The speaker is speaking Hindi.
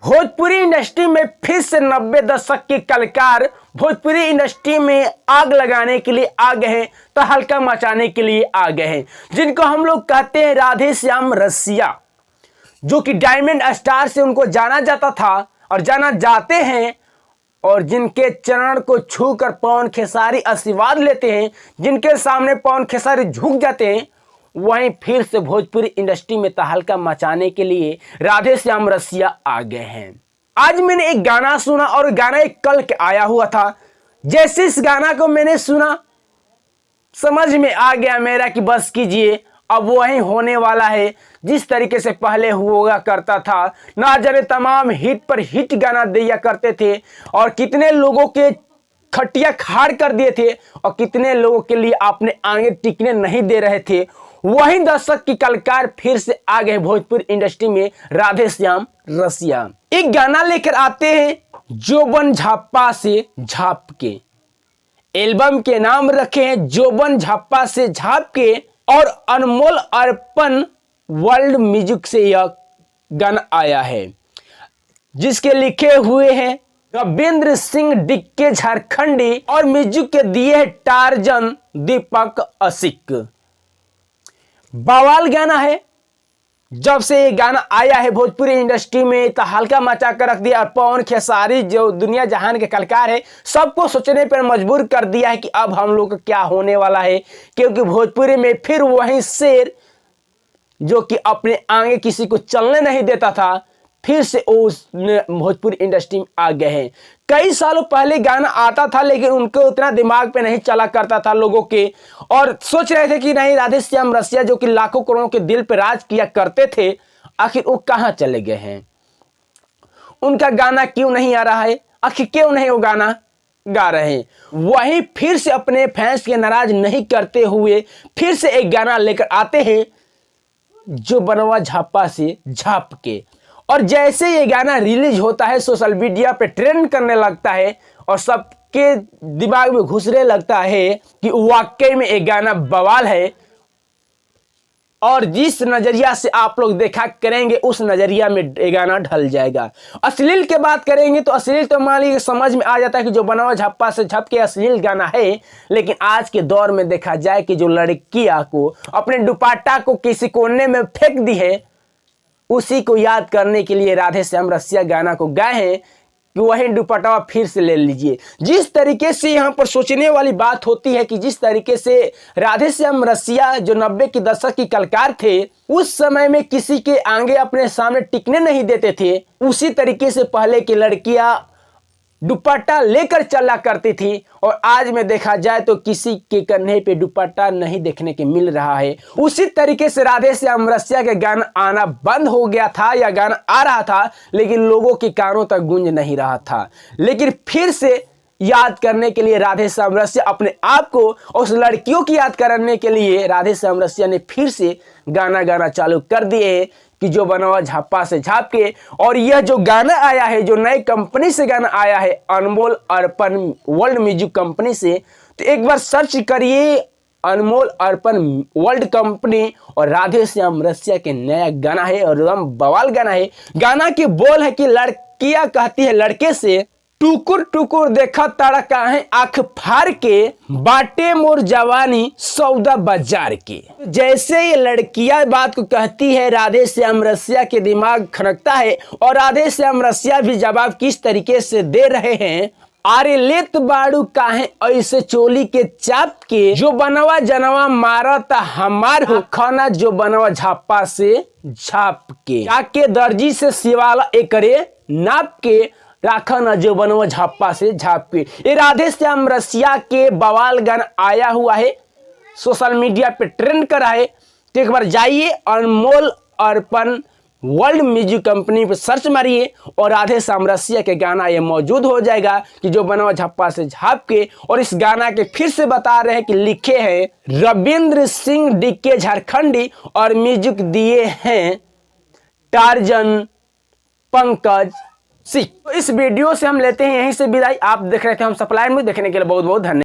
भोजपुरी इंडस्ट्री में फिर से 90 दशक के कलाकार भोजपुरी इंडस्ट्री में आग लगाने के लिए आ गए हैं, तो हल्का मचाने के लिए आ गए हैं, जिनको हम लोग कहते हैं राधे श्याम रसिया, जो कि डायमंड स्टार से उनको जाना जाता था और जाना जाते हैं, और जिनके चरण को छूकर पवन खेसारी आशीर्वाद लेते हैं, जिनके सामने पवन खेसारी झुक जाते हैं, वहीं फिर से भोजपुरी इंडस्ट्री में तहलका मचाने के लिए राधे श्याम रसिया आ गए हैं। आज मैंने एक गाना सुना और गाना एक कल के आया हुआ था। जैसे इस गाना को मैंने सुना, समझ में आ गया मेरा कि बस कीजिए, अब वही होने वाला है जिस तरीके से पहले हुआ करता था। ना जाने तमाम हिट पर हिट गाना दिया करते थे और कितने लोगों के खटिया खाड़ कर दिए थे और कितने लोगों के लिए अपने आगे टिकने नहीं दे रहे थे। वही दशक की कलाकार फिर से आ गए भोजपुरी इंडस्ट्री में, राधे श्याम रसिया। एक गाना लेकर आते हैं, जोबन झापा से झाप के। एल्बम के नाम रखे हैं जोबन झापा से झाप के, और अनमोल अर्पण वर्ल्ड म्यूजिक से यह गाना आया है, जिसके लिखे हुए हैं रविंद्र सिंह डिक्के झारखंडी, और म्यूजिक के दिए है टार्जन दीपक असिक। बवाल गाना है। जब से ये गाना आया है भोजपुरी इंडस्ट्री में तहलका मचा कर रख दिया, और पवन खेसारी जो दुनिया जहान के कलाकार है, सबको सोचने पर मजबूर कर दिया है कि अब हम लोग का क्या होने वाला है, क्योंकि भोजपुरी में फिर वही शेर जो कि अपने आगे किसी को चलने नहीं देता था, फिर से उस भोजपुरी इंडस्ट्री में आ गए हैं। कई सालों पहले गाना आता था, लेकिन उनको उतना दिमाग पे नहीं चला करता था लोगों के, और सोच रहे थे कि नहीं, राधे श्याम रसिया जो कि लाखों करोड़ों के दिल पे राज किया करते थे, आखिर वो कहाँ चले गए हैं, उनका गाना क्यों नहीं आ रहा है, आखिर क्यों नहीं वो गाना गा रहे हैं। वहीं फिर से अपने फैंस के नाराज नहीं करते हुए फिर से एक गाना लेकर आते हैं, जो बनवा झापा से झाप के। और जैसे ये गाना रिलीज होता है, सोशल मीडिया पे ट्रेंड करने लगता है और सबके दिमाग में घुसने लगता है कि वाकई में एक गाना बवाल है, और जिस नजरिया से आप लोग देखा करेंगे उस नजरिया में ये गाना ढल जाएगा। अश्लील की बात करेंगे तो अश्लील तो मान लीजिए समझ में आ जाता है कि जो बनवा झप्पा से झप के अश्लील गाना है, लेकिन आज के दौर में देखा जाए कि जो लड़कियां को अपने दुपट्टा को किसी कोने में फेंक दी है, उसी को याद करने के लिए राधे श्याम रसिया गाना को गाए हैं कि वही दुपट्टा फिर से ले लीजिए। जिस तरीके से यहाँ पर सोचने वाली बात होती है कि जिस तरीके से राधे श्याम रसिया जो 90 के दशक की कलाकार थे, उस समय में किसी के आगे अपने सामने टिकने नहीं देते थे, उसी तरीके से पहले की लड़कियां दुपट्टा लेकर चला करती थी, और आज में देखा जाए तो किसी के कंधे पे दुपट्टा नहीं देखने के मिल रहा है। उसी तरीके से राधे श्याम रसिया के गाना आना बंद हो गया था, या गाना आ रहा था लेकिन लोगों के कानों तक गूंज नहीं रहा था। लेकिन फिर से याद करने के लिए राधे श्याम रसिया अपने आप को, उस लड़कियों की याद करने के लिए राधे श्याम रसिया ने फिर से गाना गाना चालू कर दिए कि जो बनवा झापा से झाप के। और यह जो गाना आया है, जो नई कंपनी से गाना आया है, अनमोल अर्पण वर्ल्ड म्यूजिक कंपनी से, तो एक बार सर्च करिए अनमोल अर्पण वर्ल्ड कंपनी, और राधे श्याम रसिया के नया गाना है और एकदम बवाल गाना है। गाना की बोल है कि लड़कियां कहती है लड़के से, टुकुर टुकुर देखा तारा काहे आंख फाड़ के, बाटे मोर जवानी सौदा बाजार के। जैसे ये लड़कियां बात को कहती है, राधे श्याम रसिया के दिमाग खनकता है, और राधे श्याम रसिया भी जवाब किस तरीके से दे रहे हैं, आरे लेत बाड़ू काहे ऐसे चोली के चाप के, जो बनवा जनवा मारता हमार हो खाना, जो बनवा झापा से झाप के, जाके दर्जी से सिवाला एकरे नाप के, राखा न जो बनवा झापा से झाप के। ये राधे श्याम रसिया के बवाल गाना आया हुआ है, सोशल मीडिया पे ट्रेंड करा है, तो एक बार जाइए अनमोल अर्पण वर्ल्ड म्यूजिक कंपनी पे सर्च मारिए, और राधे श्याम रसिया के गाना ये मौजूद हो जाएगा कि जो बनवा झप्पा से झाप के। और इस गाना के फिर से बता रहे हैं कि लिखे हैं रविंद्र सिंह डिक्के झारखंडी, और म्यूजिक दिए हैं टार्जन पंकज सिंह। तो इस वीडियो से हम लेते हैं यहीं से विदाई। आप देख रहे थे हम सप्लाई में, देखने के लिए बहुत बहुत धन्यवाद।